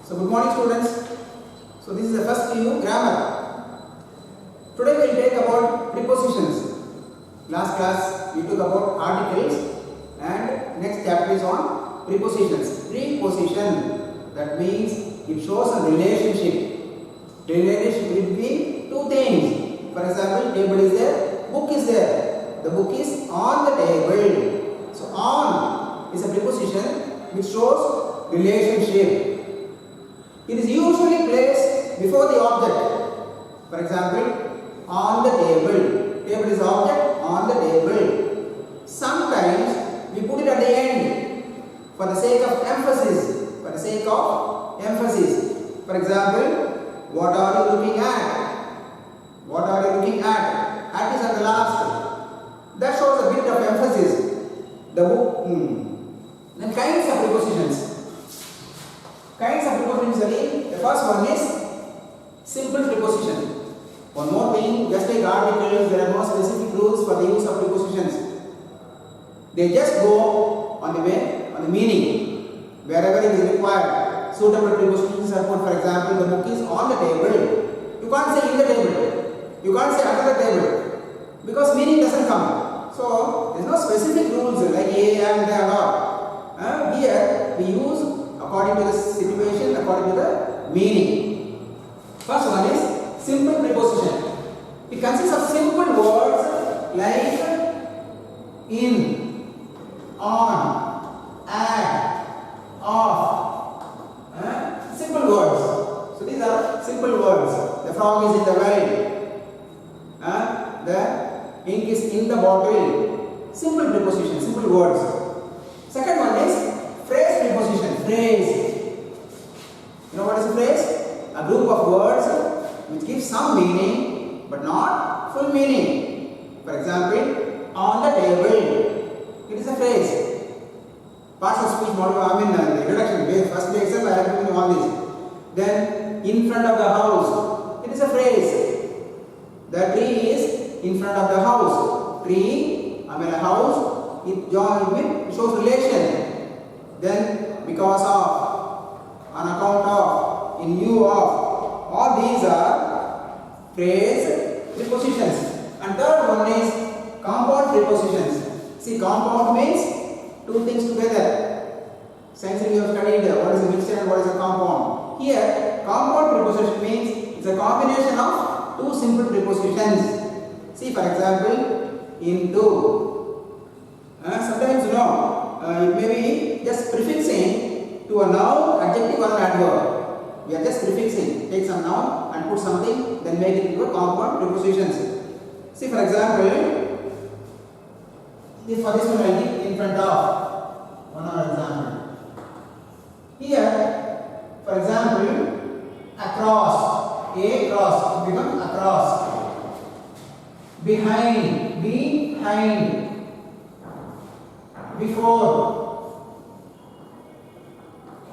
So good morning students. So this is the first new grammar. Today we will take about prepositions. Last class we took about articles and next chapter is on prepositions. Preposition, that means it shows a relationship. Relationship between two things. For example, table is there, book is there. The book is on the table. So on is a preposition which shows relationship. It is usually placed before the object. For example, on the table. Table is object, on the table. Sometimes we put it at the end for the sake of emphasis. For the sake of emphasis. For example, what are you looking at? What are you looking at? At is at the last. That shows a bit of emphasis. The book. Then kinds of prepositions. Kinds of prepositions again. The first one is simple preposition. One more thing, just like articles, there are no specific rules for the use of prepositions. They just go on the way, on the meaning, wherever it is required. Suitable prepositions are put. For example, the book is on the table. You can't say in the table. You can't say under the table because meaning doesn't come. So there is no specific rules like a and the or. Here we use according to the situation, according to the meaning. First one is simple preposition. It consists of simple words like in, on, at, off. Simple words. So these are simple words. The frog is in the well. The ink is in the bottle. Simple preposition, simple words. Second one is phrase preposition. Phrase. You know what is a phrase? A group of words which give some meaning but not full meaning. For example, on the table. It is a phrase. Parts of speech model, the introduction, first day itself I have given you all this. Then, in front of the house. It is a phrase. The tree is in front of the house. Tree, a house, it shows relation. Then, because of, on account of, in view of. All these are phrase prepositions. And third one is compound prepositions. See, compound means two things together. Science you have studied what is a mixture and what is a compound. Here, compound preposition means it's a combination of two simple prepositions. See, for example, into. Sometimes it may be just prefixing to a noun, adjective or an adverb. We are just prefixing. Take some noun and put something, then make it into a compound prepositions. See, for example, for this one I give in front of. One more example. Here, for example, across. A cross becomes across. Behind. Behind. Before.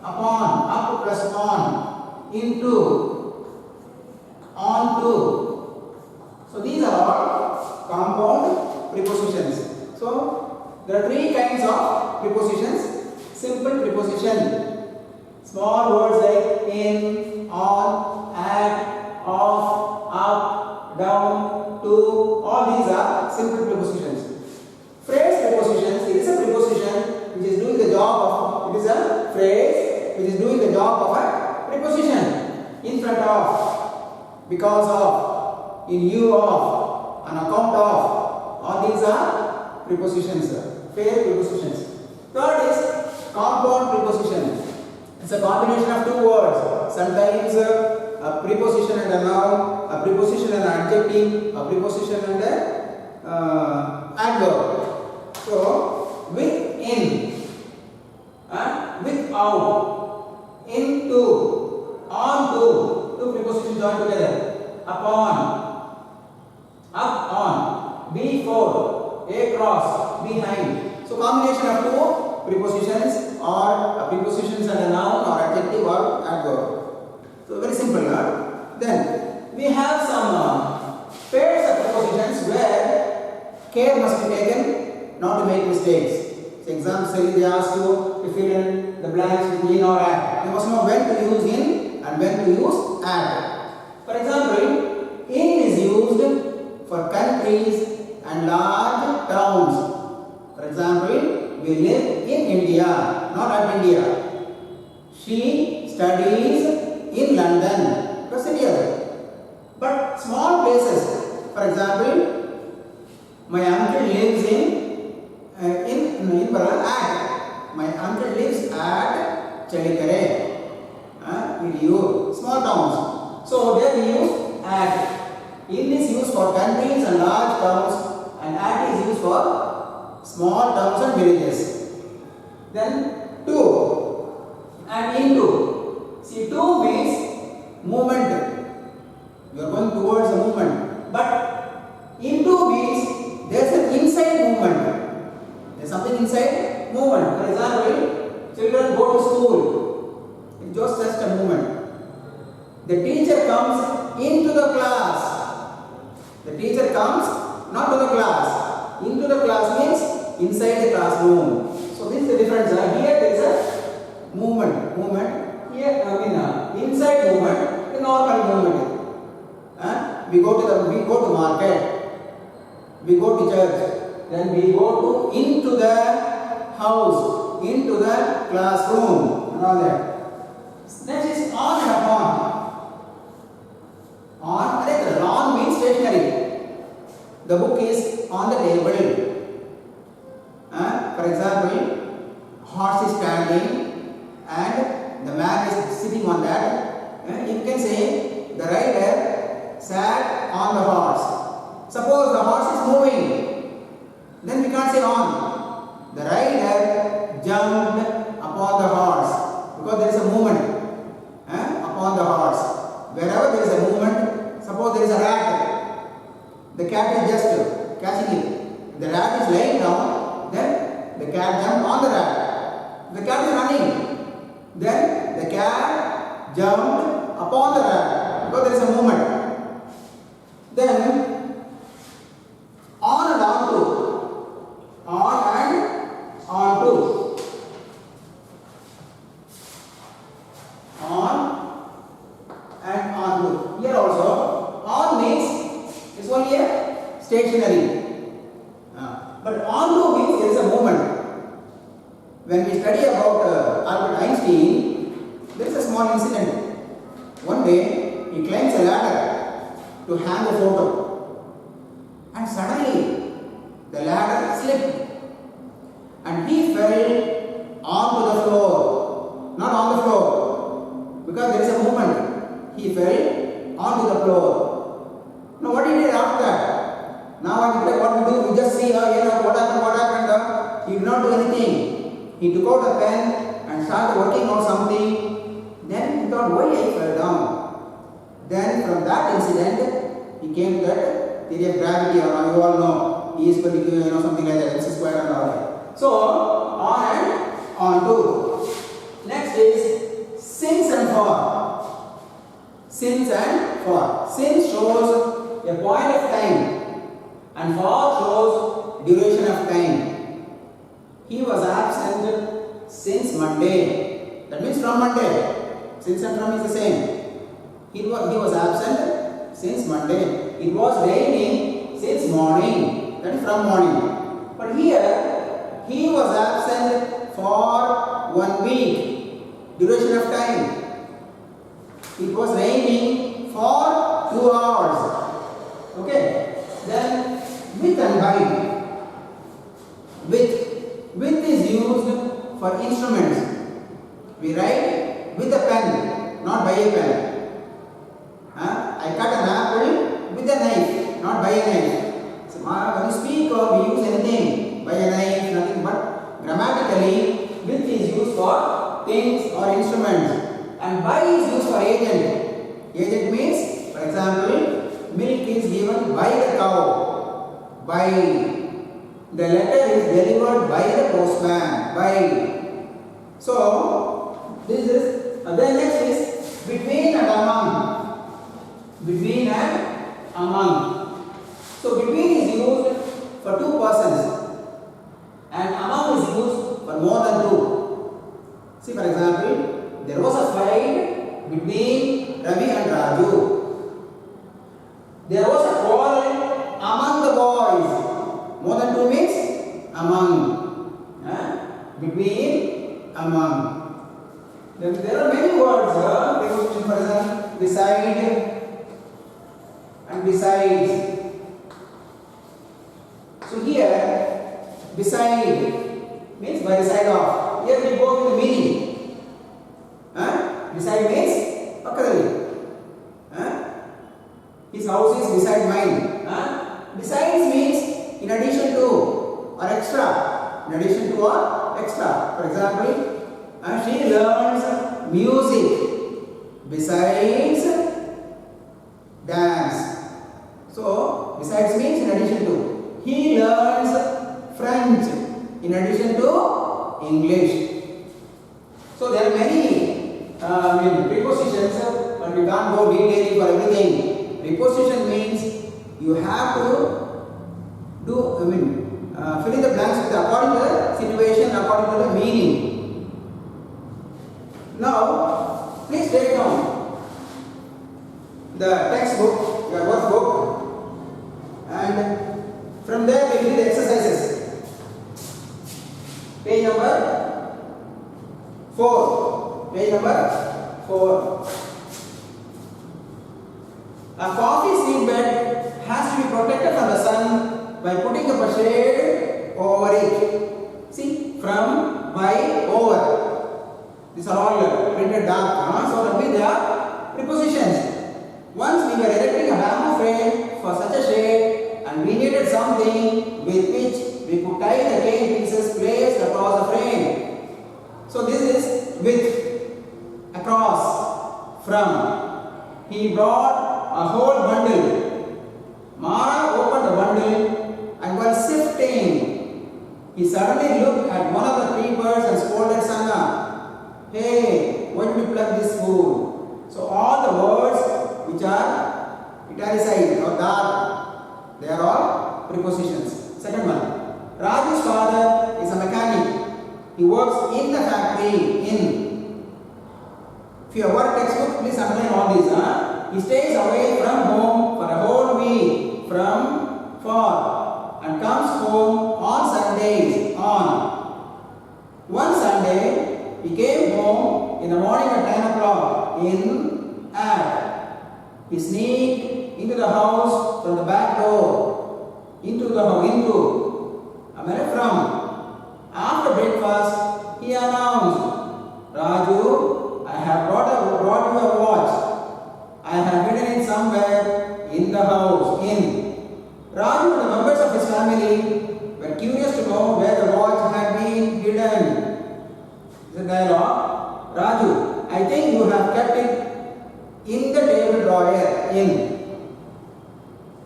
Upon. Up plus on. Into, onto. So these are all compound prepositions. So there are three kinds of prepositions. Simple preposition, small words like in, on, at, off, up, down, to. All these are simple prepositions. Phrase prepositions, it is a preposition which is doing the job of. It is a phrase which is doing the job of a preposition. In front of, because of, in view of, on account of. All these are prepositions, phrase prepositions. Third is compound preposition. It's a combination of two words. Sometimes a preposition and a noun, a preposition and an adjective, a preposition and an adverb. So, within, without, into, onto, two prepositions joined together. Upon, up on, before, across, behind. So combination of two prepositions or prepositions and a noun or adjective or adverb. So very simple. Then we have some pairs of prepositions where care must be taken not to make mistakes. So example, they ask you to fill in the blanks with in or at. You must know when to use in and when to use at. For example, in is used for countries and large towns. For example, we live in India, not at India. She studies in London, the city of it. But small places, for example, my uncle lives my uncle lives at Chalikare, small towns. So there we use at. In is used for countries and large towns, and at is used for small towns and villages. Then to and into. See, to means movement. You are going towards a movement. But into means there is an inside movement. There is something inside movement. For example, children go to school. It's just a movement. The teacher comes into the class. The teacher comes not to the class. Into the class means inside the classroom. So this is the difference. Here there is a movement. Here inside movement, the normal movement. We go to market. We go to church. Then we go into the house, into the classroom, and all that. Next is on and upon. On means stationary. The book is on the table. For example, horse is standing and the man is sitting on that. You can say the rider sat on the horse. Suppose the horse is moving, then we can't say on. The rider jumped upon the horse because there is a movement upon the horse. Wherever there is a movement, suppose there is a rat, the cat is just catching it. The rat is laying down, then the cat jumped on the rat. The cat is running, then the cat jumped upon the rat because there is a movement. Then on and on to. On and on to. On and on to. Here also, on means it's only a stationary. But on to means there is a movement. When we study about Albert Einstein, there is a small incident. One day, he climbs a ladder to hang a photo. And suddenly, the ladder slipped. And he fell onto the floor. Not on the floor. Because there is a movement. He fell onto the floor. Now what he did after that? Now what we do? We just see what happened. He did not do anything. He took out a pen and started working on something. Then he thought, why I fell down? Then from that incident, he came to that theory of gravity, or you all know, E is equal to something like that, x square and all that. So on and on to. Next is since and for. Since and for. Since shows a point of time, and for shows duration of time. He was absent since Monday. That means from Monday. Since and from is the same. He was absent since Monday. It was raining since morning. That is from morning. But here, he was absent for 1 week. Duration of time. It was raining for 2 hours. Okay. Then with and by. With is used for instruments. We write with a pen, not by a pen. I cut an apple with a knife, not by a knife. So when you speak or we use anything by a knife, nothing but grammatically, with is used for things or instruments, and by is used for agent. Agent means, for example, milk is given by the cow. By. The letter is delivered by the postman. By. So this is. Then next is between and among. Between and among. So between is used for 2 persons, and among is used for more than 2. See, for example, there was a between Ravi and Raju. There was a quarrel among the boys. More than 2 means among. Between, among. There are many words. Preposition, for example, beside and besides. So here, beside means by the side of. Here we go with the meaning. Beside means pakkadalli. His house is beside mine. Besides means in addition to or extra. In addition to or extra. For example, she learns music besides dance. So besides means in addition to. He learns French in addition to English. So there are many prepositions, but we can't go detailing for everything. Preposition means you have to do, fill in the blanks according to the situation, according to the meaning. Now, please take down the textbook, your workbook, and from there we will do the exercises. Page number 4. Page number 4. A coffee seed bed has to be protected from the sun by putting up a shade over it. See, from, by, over. These are all printed dark. So that means they are prepositions. Once we were erecting a bamboo frame for such a shade and we needed something with which we could tie the cane pieces placed across the frame. So this is with, across, from. He brought a whole bundle. Mara opened the bundle and while sifting, he suddenly looked at one of the creepers and scolded Sangha, "Hey, why did you pluck this food?" So all the words which are italicized or dark, they are all prepositions. Second one, Raju's father is a mechanic. He works in the factory, in. If you have got a textbook, please underline all these. He stays away from home for a whole week, from, for, and comes home on Sundays, on. One Sunday, he came home in the morning at 10 o'clock, in, at. He sneaked into the house from the back door, into the house, from. After breakfast, he announced, "Raju, I have brought you a watch. I have hidden it somewhere in the house, in." Raju and the members of his family were curious to know where the watch had been hidden. This is a dialogue. "Raju, I think you have kept it in the table drawer, in."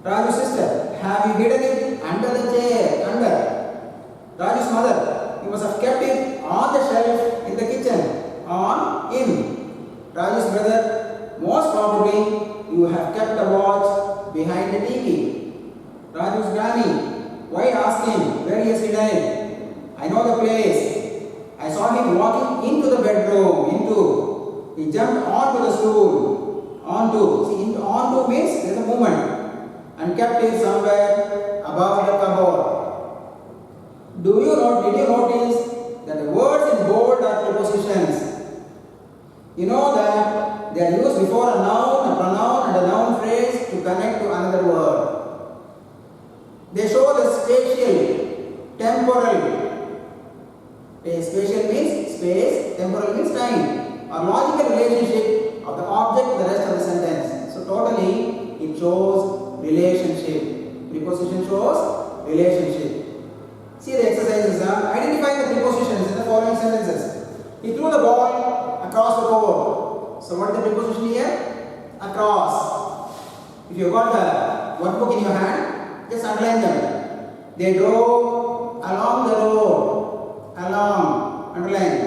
Raju's sister, "Have you hidden it under the chair, under?" Raju's mother, "You must have kept it on the shelf in the kitchen, on, in." Raju's brother, "Most probably you have kept the watch behind the TV." Raju's granny, "Why ask him where he is hidden? I know the place. I saw him walking into the bedroom, into. He jumped onto the stool, onto. See, into, onto means there is a movement, and kept it somewhere above the cupboard." Did you notice that the words in bold are prepositions? You know that they are used before a noun, a pronoun, and a noun phrase to connect to another word. They show the spatial, temporal. Spatial means space, temporal means time, or logical relationship of the object to the rest of the sentence. So totally it shows relationship. Preposition shows relationship. See the exercises. Identify the prepositions in the following sentences. He threw the ball across the board. So what is the preposition here? Across. If you have got the workbook in your hand, just underline them. They drove along the road. Along. Underline.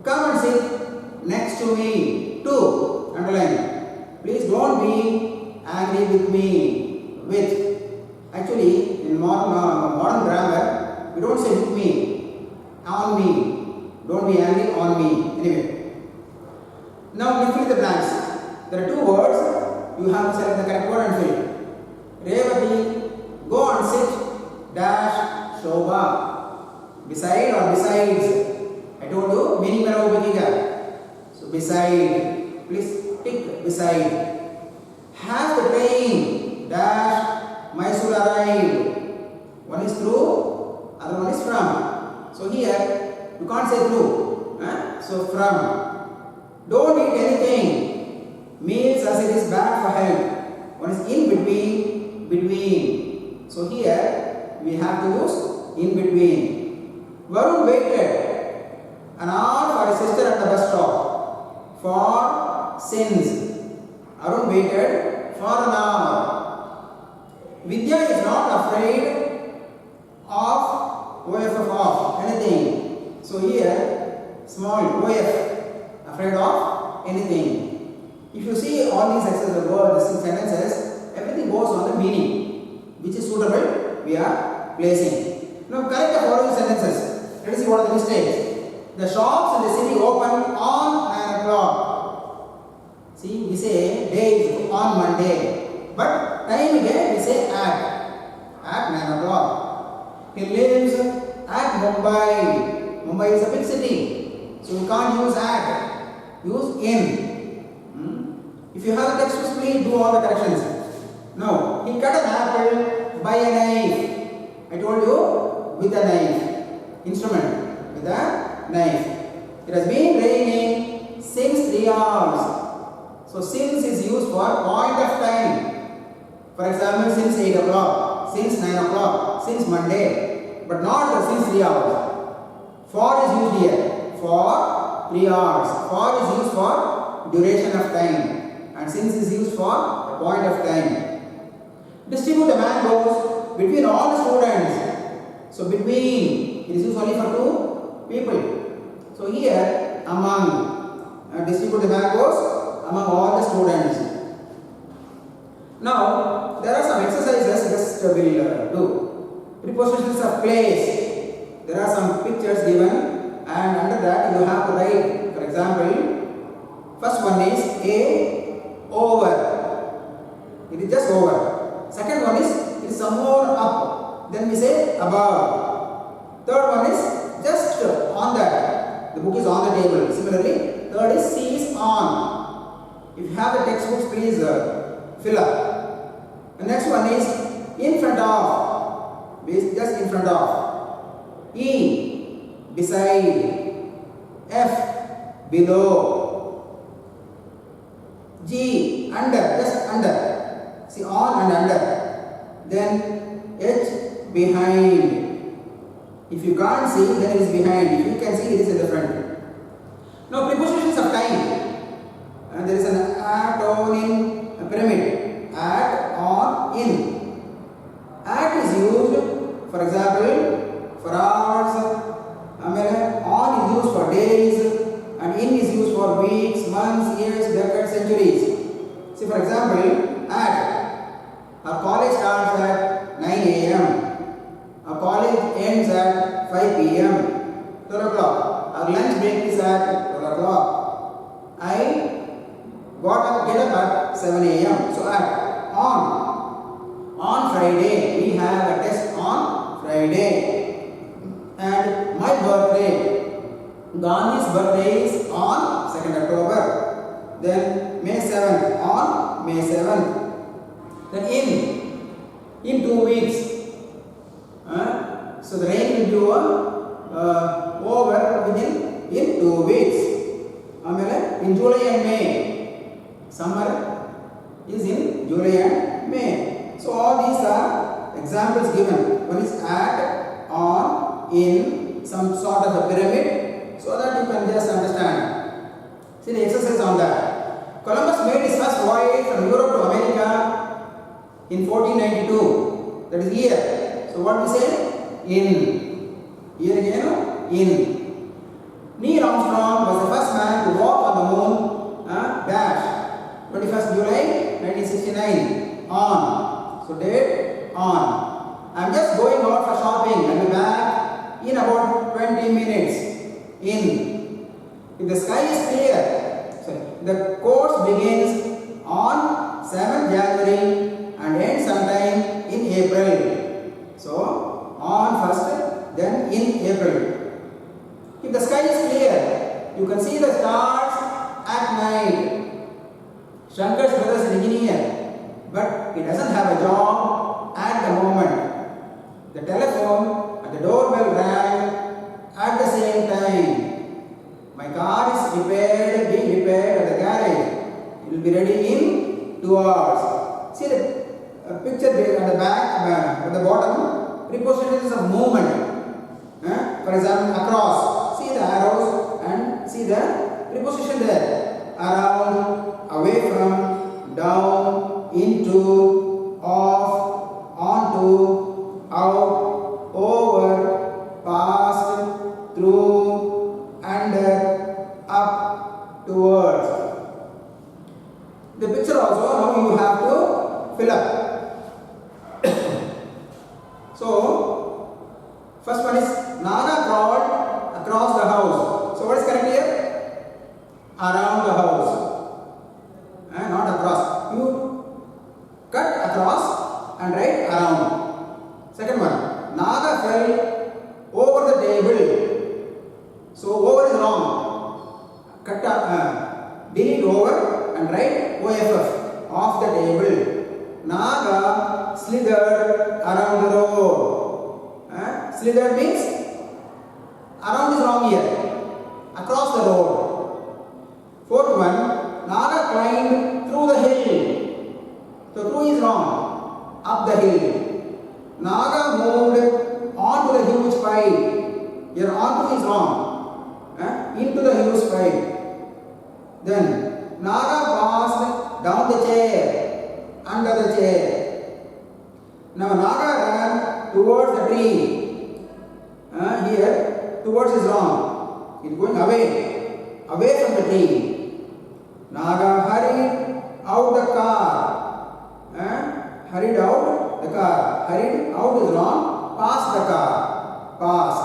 Come and sit next to me. To. Underline. Please don't be angry with me. With. Actually, in modern grammar, we don't say with me. On me. Don't be angry on me. Anyway. Now you fill the blanks. There are two words. You have to select the correct word and fill. Revati, go and sit, dash, Shobha. Beside or besides? I told you, meaning mein hoga. So beside, please tick beside. Has the train, dash, Mysore arrived? One is through, other one is from. So here, you can't say through. So from. Don't eat anything. Means as it is bad for health. One is in between, between. So here we have to use in between. Varun waited an hour for his sister at the bus stop. For sins. Arun waited for an hour. Vidya is not afraid of of anything. So here small OF, afraid of anything. If you see all these examples, words, sentences, everything goes on the meaning, which is suitable, we are placing. Now correct the following sentences. Let us see what are the mistakes. The shops in the city open on 9 o'clock. See, we say day is on Monday, but time again we say at 9 o'clock. He lives at Mumbai. Mumbai is a big city, so you can't use at, use in. If you have a text, please do all the corrections. Now, he cut an apple by a knife. I told you, with a knife. Instrument, with a knife. It has been raining since 3 hours. So, since is used for point of time. For example, since 8 o'clock, since 9 o'clock, since Monday. But not since 3 hours. For is used here. For 3 hours. For is used for duration of time. And since is used for a point of time. Distribute the mangoes between all the students. So between, it is used only for two people. So here, among, distribute the mangoes among all the students. Now, there are some exercises just will do. Prepositions of place. There are some pictures given, and under that you have to write. For example, first one is a over. It is just over. Second one is it is somewhere up. Then we say above. Third one is just on that. The book is on the table. Similarly, third is C is on. If you have the textbooks, please fill up. The next one is in front of. Just in front of. E, beside. F, below. G, under, just under. See, on and under. Then H, behind. If you can't see, then it is behind. If you can see, it is in the front. Now, prepositions of time. And there is an at, on, in, a pyramid. At, on, in. At is used, for example, for hours. On is used for days. And in is used for weeks, months, years, decades, centuries. See, for example, at. Our college starts at 9 a.m. Our college ends at 5 p.m. 12 o'clock. Our lunch break is at 12 o'clock. I get up at 7 a.m. So at on Friday, we have a test on Friday. And my birthday, Gandhi's birthday is on 2nd October. Then May 7th, on May 7th. Then in 2 weeks. So the rain will be over within 2 weeks. In July and May. Summer is in July and May. So all these are examples given. One is at, on, in, some sort of a pyramid, so that you can just understand. See the exercise on that. Columbus made his first voyage from Europe to America in 1492. That is year. So what we say? In. Here again, in. Neil Armstrong was the first man to walk on the moon. Dash. 21st July 1969. On. So date on. I'm just going out for shopping. I'll be back in about 20 minutes. In. If the sky is clear, The course begins on 7th January and ends sometime in April. So, on 1st, then in April. If the sky is clear, you can see the stars at night. Shankar's brother is an engineer, but he doesn't have a job at the moment. The telephone and the doorbell rang at the same time. My car is being repaired at the garage. It will be ready in 2 hours. See the picture there at the back, at the bottom. Prepositions of movement. For example, across. See the arrows and see the preposition there. Around, away from, down, into, off, onto, out, over, past, through, under, up, towards. The picture also now you have to fill up. So, first one is Naga crawled across the house. So, what is correct here? Around the house. Not across. You cut across and write around. Second one. Naga fell over the table. So, over is wrong. Delete over and write OFF. Off the table. Naga slithered around the road. Slithered means around is wrong here. Across the road. Fourth one. Naga climbed through the hill. So through is wrong. Up the hill. Naga moved onto the huge pipe. Here onto is wrong. Into the huge pipe. Then Naga passed down the chair, under the chair. Now Naga ran towards the tree. Here towards is wrong. It is going away from the tree. Naga hurried out the car. Hurried out the car. Hurried out is wrong. Past the car. Past.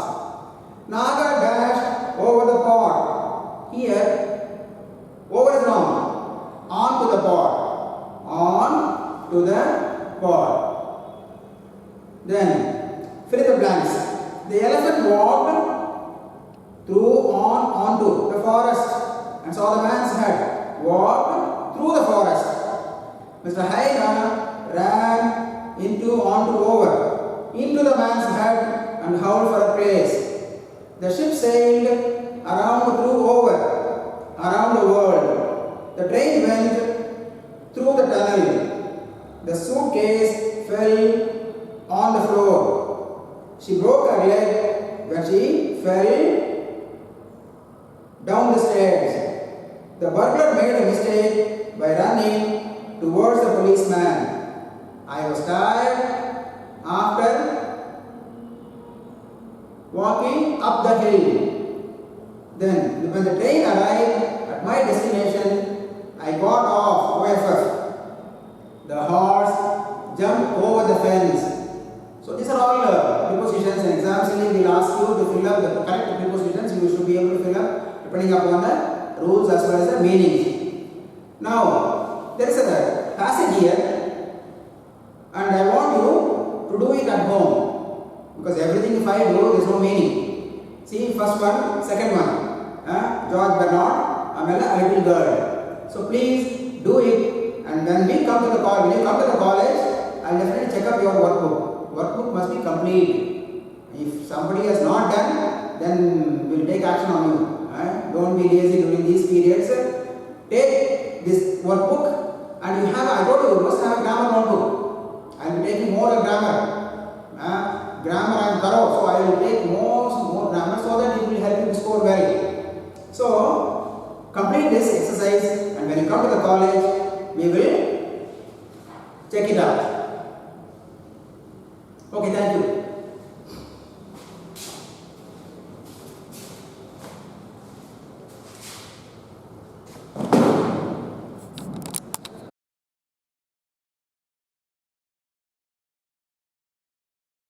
Naga dashed over the pot. Here over is wrong. On to the pot. On to the pot. Then fill in the blanks. The elephant walked onto the forest and saw the man's head. Walked through the forest. Mr. Hyena ran into the man's head and howled for a place. The ship sailed around the world. The train went through the tunnel. The suitcase fell on the floor. She broke her leg when she fell down the stairs. The burglar made a mistake by running towards the policeman. I was tired after walking up the hill. Then, when the train arrived at my destination, I got off OFF. The horse jumped over the fence. So, these are all prepositions. In exams, they will ask you to fill up the correct prepositions. You should be able to fill up depending upon the rules as well as the meanings. Now, there is a passage here, and I want you to do it at home, because everything if I do, there is no meaning. See, first one, second one. George Bernard, Amela, a little girl. So please do it, and when you come to the college, I will definitely check up your workbook. Workbook must be complete. If somebody has not done, then we will take action on you. Don't be lazy during these periods. Take this workbook, and you have, I told you, you must have a grammar notebook. I will be taking more grammar. Grammar I am thorough, so I will take more grammar so that it will help you to score well. So, complete this exercise, and when you come to the college, we will check it out. Okay, thank you.